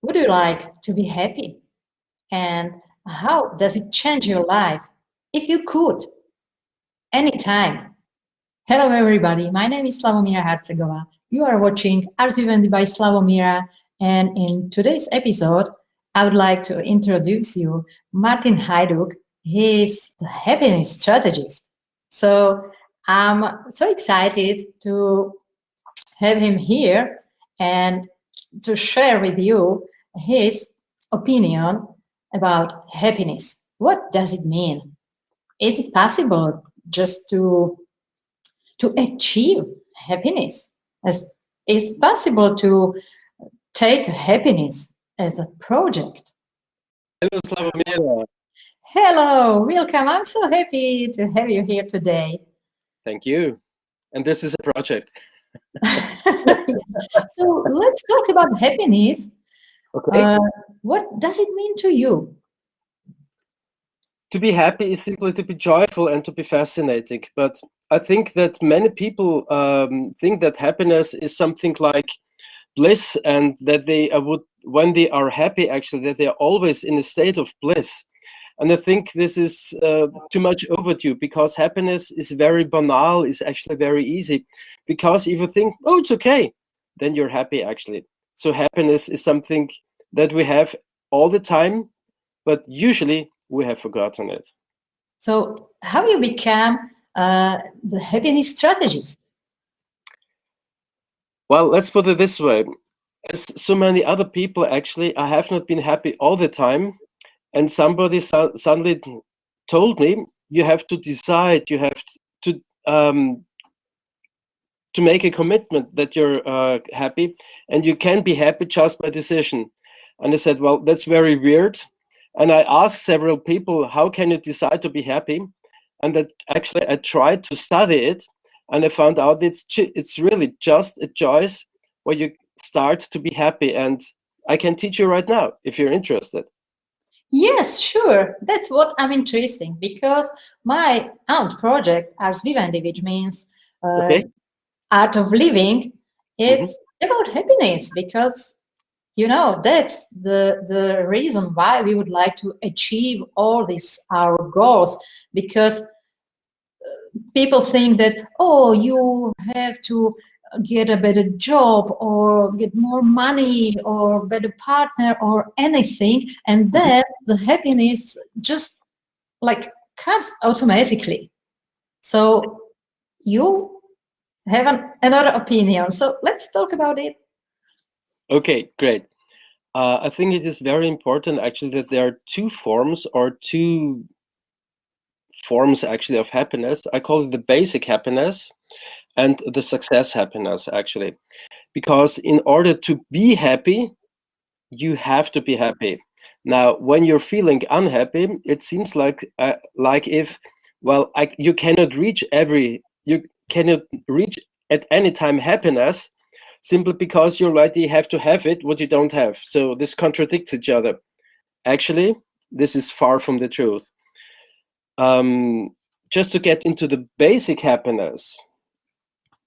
Would you like to be happy? And how does it change your life? If you could, anytime. Hello, everybody. My name is Slavomira Hercegova. You are watching Ars Vivendi by Slavomira. And in today's episode, I would like to introduce you Martin Heiduk. He is the happiness strategist. So I'm so excited to have him here and to share with you his opinion about happiness. What does it mean? Is it possible just to achieve happiness? As is it possible to take happiness as a project? Hello, Slavomira. Hello, welcome. I'm so happy to have you here today. Thank you. And this is a project. Yes. So let's talk about happiness. Okay. Uh, what does it mean to you? To be happy is simply to be joyful and to be fascinating. But I think that many people think that happiness is something like bliss, and that they would, when they are happy, actually, that they are always in a state of bliss. And I think this is too much overdue, because happiness is very banal, is actually very easy. Because if you think, oh, it's okay, then you're happy, actually. So happiness is something that we have all the time, but usually we have forgotten it. So, how you become the happiness strategist? Well, let's put it this way. As so many other people, actually, I have not been happy all the time. And somebody suddenly told me, you have to decide, you have to um, to make a commitment that you're happy, and you can be happy just by decision. And I said, well, that's very weird. And I asked several people, how can you decide to be happy? And that actually I tried to study it, and I found out it's really just a choice where you start to be happy. And I can teach you right now if you're interested. Yes, sure. That's what I'm interested because my own project, Ars Vivendi, which means uh, Okay. art of living, Hmm. it's about happiness because that's the reason why we would like to achieve all these our goals because people think that, oh, you have to get a better job or get more money or better partner or anything, and Hmm. then the happiness just like comes automatically. So you have another opinion, so let's talk about it. Okay, great. I think it is very important actually that there are two forms, or two forms actually, of happiness. I call it the basic happiness and the success happiness, actually. Because in order to be happy, you have to be happy. Now, when you're feeling unhappy, it seems like if, well, you cannot reach at any time happiness, simply because you already have to have it what you don't have. So this contradicts each other. Actually, this is far from the truth. Um, just to get into the basic happiness,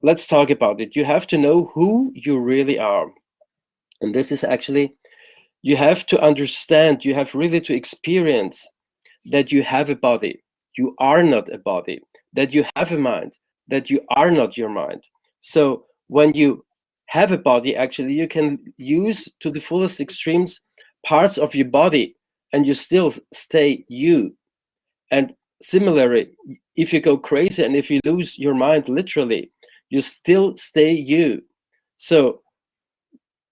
let's talk about it. You have to know who you really are. And this is actually, you have to understand, you have really to experience that you have a body. You are not a body. That you have a mind. That you are not your mind. So when you have a body, actually, you can use to the fullest extremes parts of your body, and you still stay you. And similarly, if you go crazy and if you lose your mind literally, you still stay you. So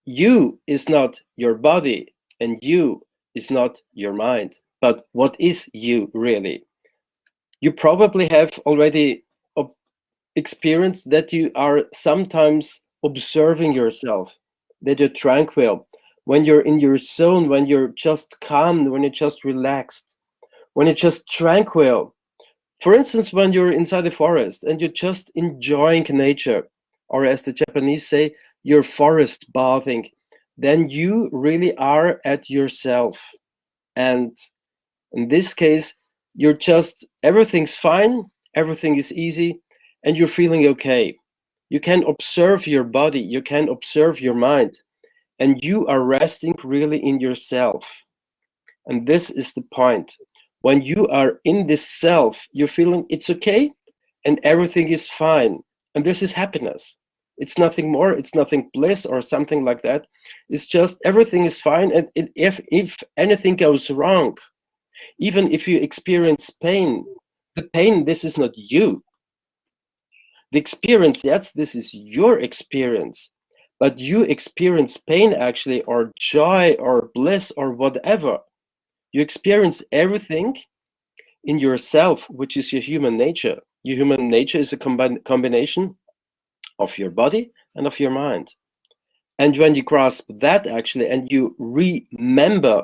you is not your body, and you is not your mind. But what is you really? You probably have already experienced that you are sometimes observing yourself, that you're tranquil, when you're in your zone, when you're just calm, when you're just relaxed, when you're just tranquil. For instance, when you're inside the forest and you're just enjoying nature, or as the Japanese say, you're forest bathing, then you really are at yourself. And in this case, you're just, everything's fine, everything is easy, and you're feeling okay. You can observe your body, you can observe your mind, and you are resting really in yourself. And this is the point. When you are in this self, you're feeling it's okay and everything is fine. And this is happiness. It's nothing more, it's nothing bliss or something like that. It's just everything is fine. And if anything goes wrong, even if you experience pain, the pain, this is not you. The experience, yes, this is your experience. But you experience pain actually, or joy, or bliss, or whatever. You experience everything in yourself, which is your human nature. Your human nature is a combination of your body and of your mind. And when you grasp that actually, and you remember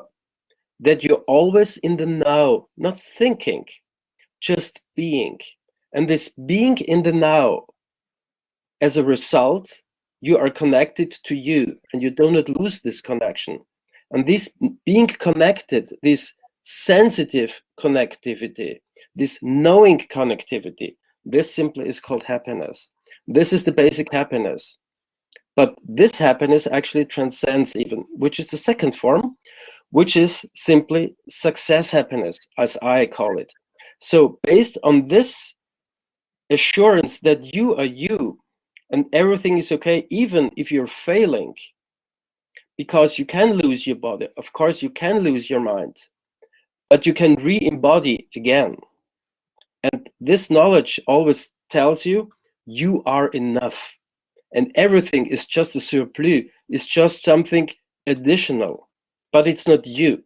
that you're always in the now, not thinking, just being. And this being in the now, as a result, you are connected to you, and you do not lose this connection. And this being connected, this sensitive connectivity, this knowing connectivity, this simply is called happiness. This is the basic happiness. But this happiness actually transcends even, which is the second form, which is simply success happiness, as I call it. So based on this assurance that you are you and everything is okay, even if you're failing, because you can lose your body, of course you can lose your mind, but you can re-embody again. And this knowledge always tells you you are enough, and everything is just a surplus, it's just something additional, but it's not you.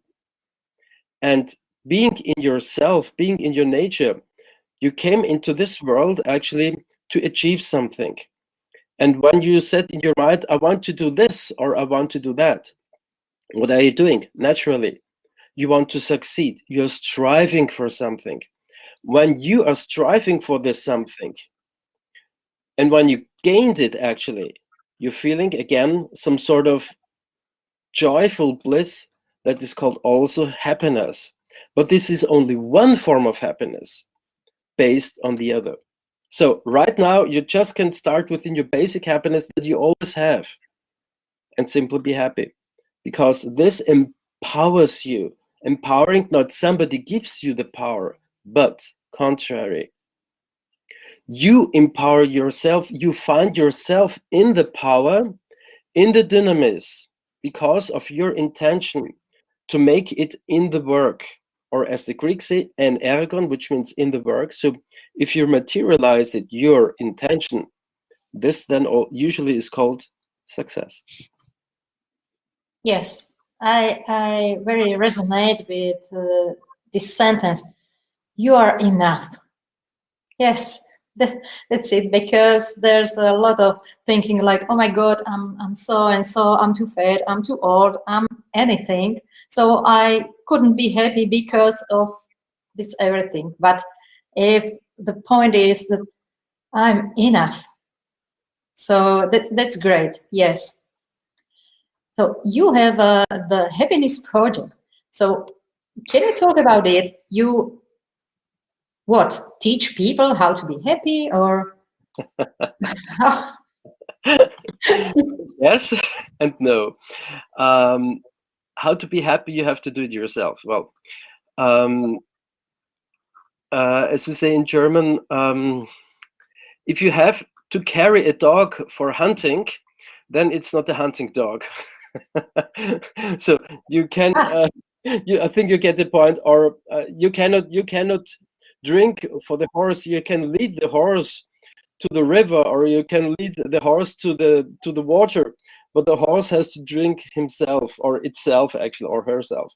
And being in yourself, being in your nature, you came into this world actually to achieve something. And when you set in your mind, I want to do this or I want to do that, what are you doing? Naturally, you want to succeed. You're striving for something. When you are striving for this something, and when you gained it, actually, you're feeling again some sort of joyful bliss that is called also happiness. But this is only one form of happiness based on the other. So right now, you just can start within your basic happiness that you always have and simply be happy, because this empowers you. Empowering, not somebody gives you the power, but contrary. You empower yourself, you find yourself in the power, in the dynamis, because of your intention to make it in the work, or as the Greeks say, en ergon, which means in the work. So if you materialize it, your intention, this then usually is called success. Yes, I very resonate with this sentence. You are enough. Yes, that's it. Because there's a lot of thinking like, oh my God, I'm so and so, I'm too fat, I'm too old, I'm anything. So I couldn't be happy because of this everything. But if the point is that I'm enough, so that's great. Yes. So you have the happiness project. So can you talk about it? You what, teach people how to be happy, or how? Yes and no. How to be happy, you have to do it yourself. Well, um, as we say in German, if you have to carry a dog for hunting, then it's not a hunting dog. So you can, I think you get the point. Or you cannot drink for the horse. You can lead the horse to the river, or you can lead the horse to the water, but the horse has to drink himself, or itself actually, or herself.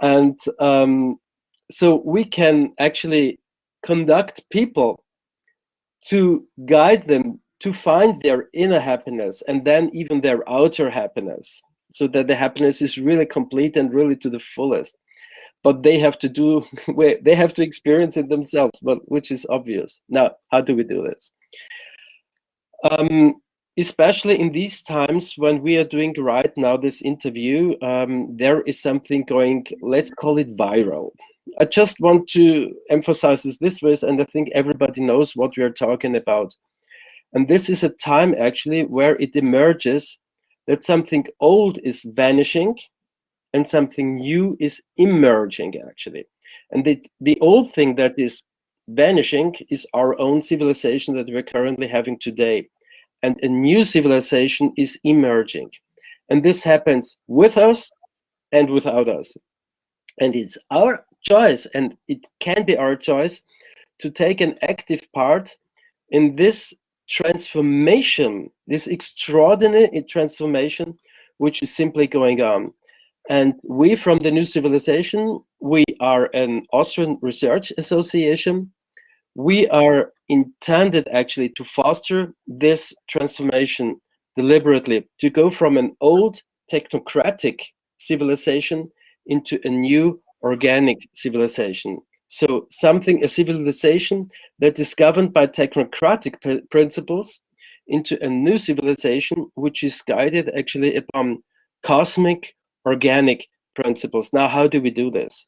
And so we can actually conduct people to guide them to find their inner happiness, and then even their outer happiness, so that the happiness is really complete and really to the fullest. But they have to do, they have to experience it themselves, but which is obvious. Now, how do we do this? Especially in these times when we are doing right now this interview, there is something going, let's call it viral. I just want to emphasize this way, and I think everybody knows what we are talking about. And this is a time actually where it emerges that something old is vanishing and something new is emerging, actually. And the old thing that is vanishing is our own civilization that we're currently having today. And a new civilization is emerging. And this happens with us and without us. And it's our choice, and it can be our choice, to take an active part in this transformation, this extraordinary transformation, which is simply going on. And we from the New Civilization, we are an Austrian research association. We are intended actually to foster this transformation deliberately, to go from an old technocratic civilization into a new organic civilization. So a civilization that is governed by technocratic principles into a new civilization, which is guided actually upon cosmic organic principles. Now, how do we do this?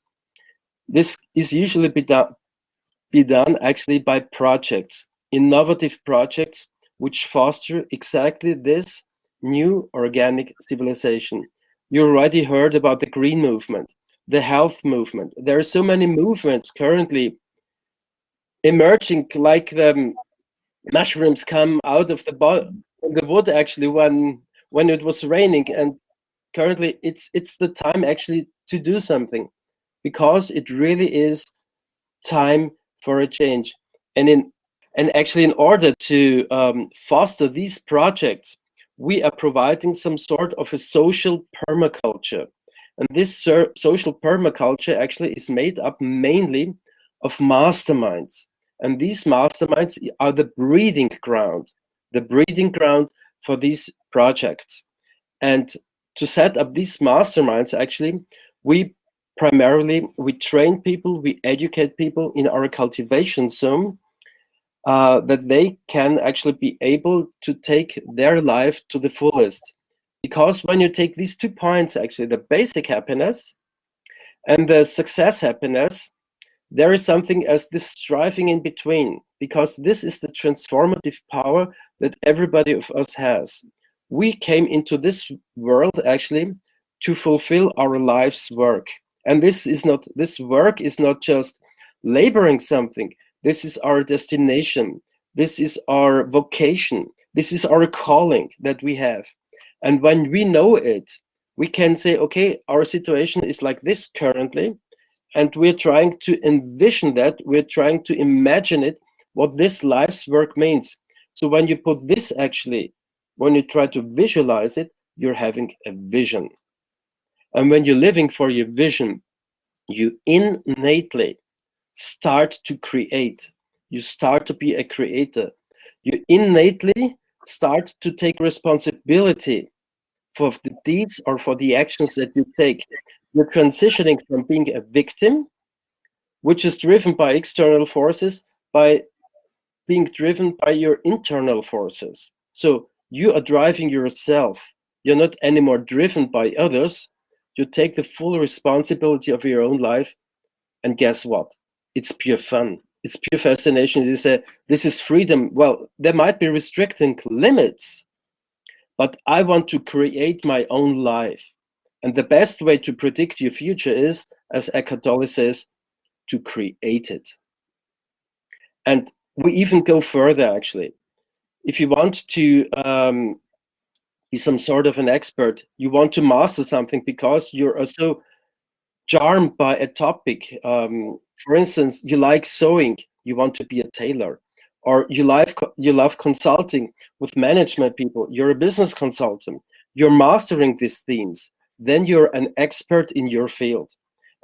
This is usually be done actually by projects, innovative projects, which foster exactly this new organic civilization. You already heard about the green movement, the health movement. There are so many movements currently emerging, like the mushrooms come out of the wood actually when it was raining, and currently it's the time actually to do something, because it really is time for a change. And actually, in order to foster these projects, we are providing some sort of a social permaculture. And this social permaculture actually is made up mainly of masterminds. And these masterminds are the breeding ground for these projects. And to set up these masterminds, actually, we we train people, we educate people in our cultivation zone, that they can actually be able to take their life to the fullest. Because when you take these 2 points, actually, the basic happiness and the success happiness, there is something as this striving in between, because this is the transformative power that everybody of us has. We came into this world actually to fulfill our life's work. And this work is not just laboring something. This is our destination. This is our vocation. This is our calling that we have. And when we know it, we can say, okay, our situation is like this currently, and we're trying to envision that, we're trying to imagine it, what this life's work means. So when you put this actually, when you try to visualize it, you're having a vision. And when you're living for your vision, you innately start to create. You start to be a creator. You innately start to take responsibility for the deeds or for the actions that you take. You're transitioning from being a victim, which is driven by external forces, by being driven by your internal forces. So you are driving yourself. You're not anymore driven by others. You take the full responsibility of your own life. And guess what? It's pure fun. It's pure fascination. This is freedom. Well, there might be restricting limits, but I want to create my own life. And the best way to predict your future is, as Eckhart Tolle says, to create it. And we even go further, actually. If you want to be some sort of an expert, you want to master something because you're so charmed by a topic. For instance, you like sewing, you want to be a tailor, or you love consulting with management people, you're a business consultant, you're mastering these themes, then you're an expert in your field.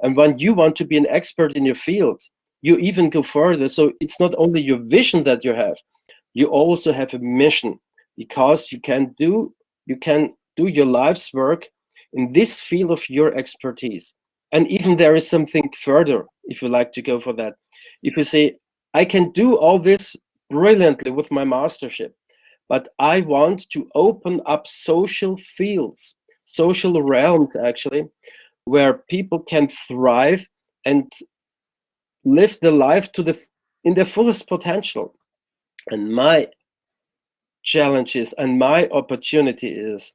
And when you want to be an expert in your field, you even go further. So it's not only your vision that you have, you also have a mission, because you can do your life's work in this field of your expertise. And even there is something further, if you like to go for that. If you say, I can do all this brilliantly with my mastership, but I want to open up social fields, social realms actually, where people can thrive and live the life in their fullest potential. And my challenge is, and my opportunity is,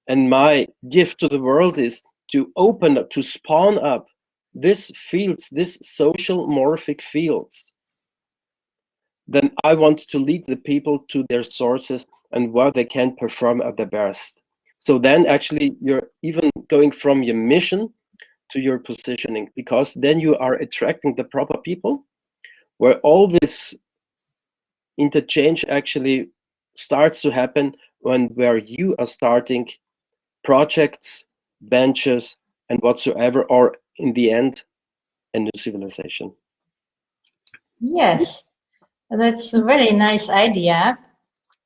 And my gift to the world is to open up, to spawn up these fields, these social morphic fields. Then I want to lead the people to their sources and where they can perform at their best. So then actually you're even going from your mission to your positioning, because then you are attracting the proper people where all this interchange actually starts to happen, when where you are starting projects, ventures, and whatsoever, or in the end, a new civilization. Yes, that's a very nice idea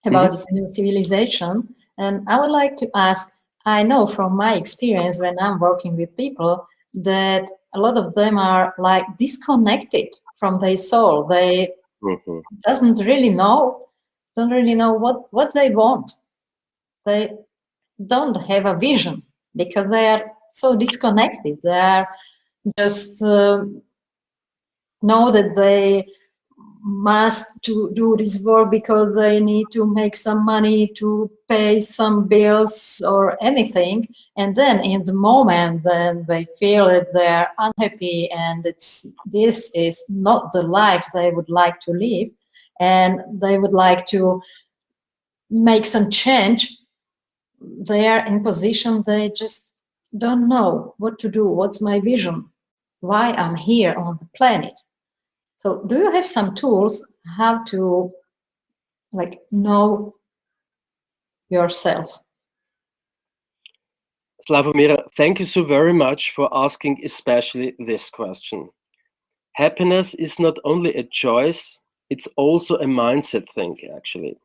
about Mhm. this new civilization. And I would like to ask, I know from my experience when I'm working with people that a lot of them are like disconnected from their soul. They Mhm. doesn't really know, don't really know what they want. They don't have a vision because they are so disconnected. They are just know that they must to do this work because they need to make some money to pay some bills or anything, and then in the moment then they feel that they're unhappy and it's this is not the life they would like to live, and they would like to make some change. They are in position they just don't know what to do, what's my vision, why I'm here on the planet. So do you have some tools how to like know yourself? Slavomira, thank you so very much for asking especially this question. Happiness is not only a choice, it's also a mindset thing, actually.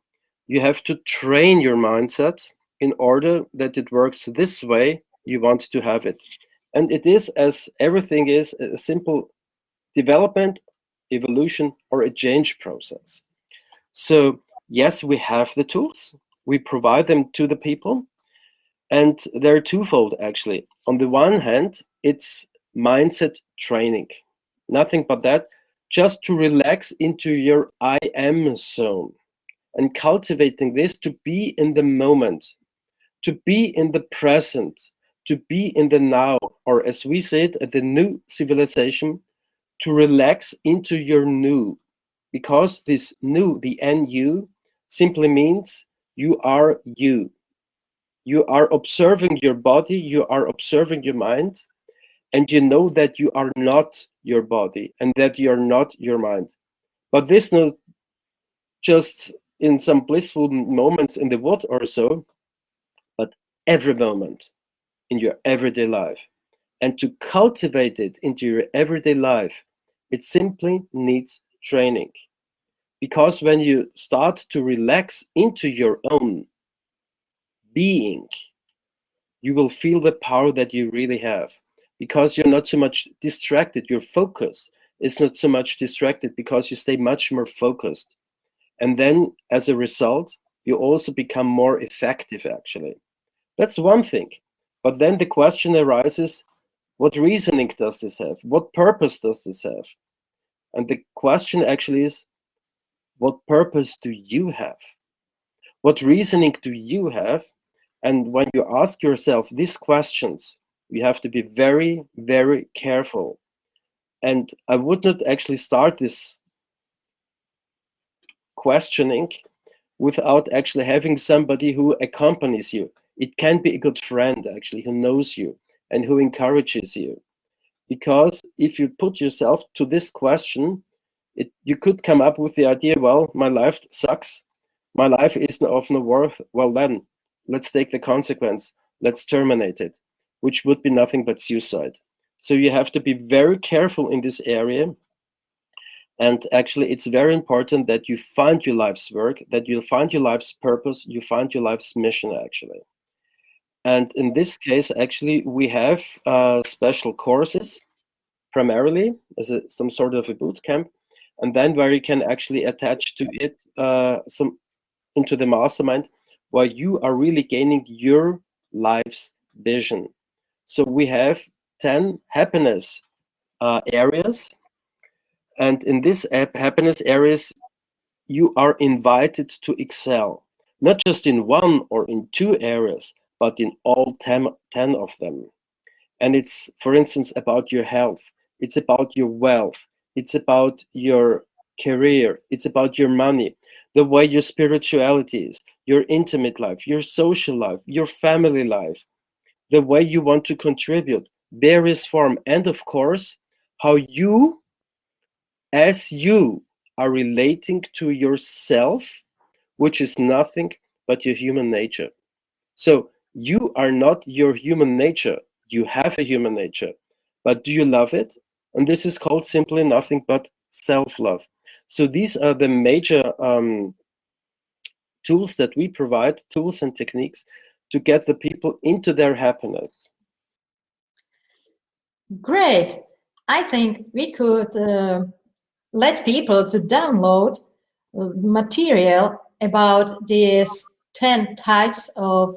You have to train your mindset in order that it works this way you want to have it. And it is, as everything is, a simple development, evolution, or a change process. So, yes, we have the tools, we provide them to the people, and they're twofold actually. On the one hand, it's mindset training, nothing but that, just to relax into your I am zone and cultivating this to be in the moment, to be in the present, to be in the now, or as we say it at the new civilization, to relax into your new. Because this new, the NU, simply means you are you. You are observing your body, you are observing your mind, and you know that you are not your body and that you are not your mind. But this not just in some blissful moments in the wood or so, but every moment in your everyday life. And to cultivate it into your everyday life, it simply needs training. Because when you start to relax into your own being, you will feel the power that you really have. Because you're not so much distracted, your focus is not so much distracted because you stay much more focused. And then as a result, you also become more effective, actually. That's one thing. But then the question arises, what reasoning does this have? What purpose does this have? And the question actually is, what purpose do you have? What reasoning do you have? And when you ask yourself these questions, you have to be very, very careful. And I would not actually start this questioning without actually having somebody who accompanies you. It can be a good friend, actually, who knows you and who encourages you. Because if you put yourself to this question, you could come up with the idea, well, my life sucks. My life is of no worth. Well, then, let's take the consequence. Let's terminate it, which would be nothing but suicide. So you have to be very careful in this area. And actually, it's very important that you find your life's work, that you find your life's purpose, you find your life's mission, actually. And in this case, actually, we have special courses primarily as some sort of a boot camp, and then where you can actually attach to it some into the mastermind, where you are really gaining your life's vision. So we have 10 happiness areas, and in this happiness areas, you are invited to excel, not just in one or in two areas, but in all 10 of them. And it's, for instance, about your health, it's about your wealth, it's about your career, it's about your money, the way your spirituality is, your intimate life, your social life, your family life, the way you want to contribute, various form, and of course, how you, as you, are relating to yourself, which is nothing but your human nature. So you are not your human nature. You have a human nature, but do you love it? And this is called simply nothing but self-love. So these are the major tools that we provide, tools and techniques to get the people into their happiness. Great. I think we could let people to download material about these 10 types of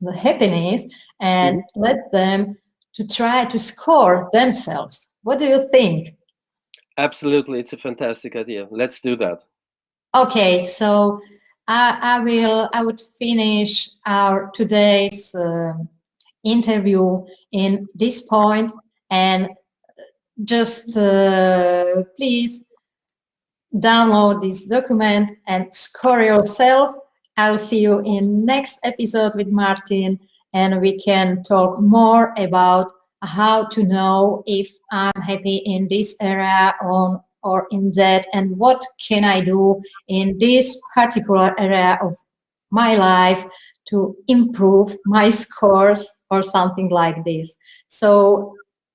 the happiness and Mhm. let them to try to score themselves. What do you think? Absolutely, it's a fantastic idea. Let's do that. Okay, so I would finish our today's interview in this point, and just please download this document and score yourself. I'll see you in next episode with Martin, and we can talk more about how to know if I'm happy in this area or in that, and what can I do in this particular area of my life to improve my scores or something like this. So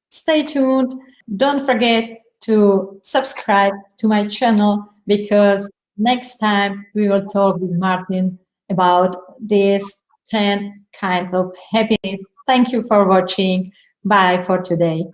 stay tuned. Don't forget to subscribe to my channel, because next time we will talk with Martin about these 10 kinds of happiness. Thank you for watching. Bye for today.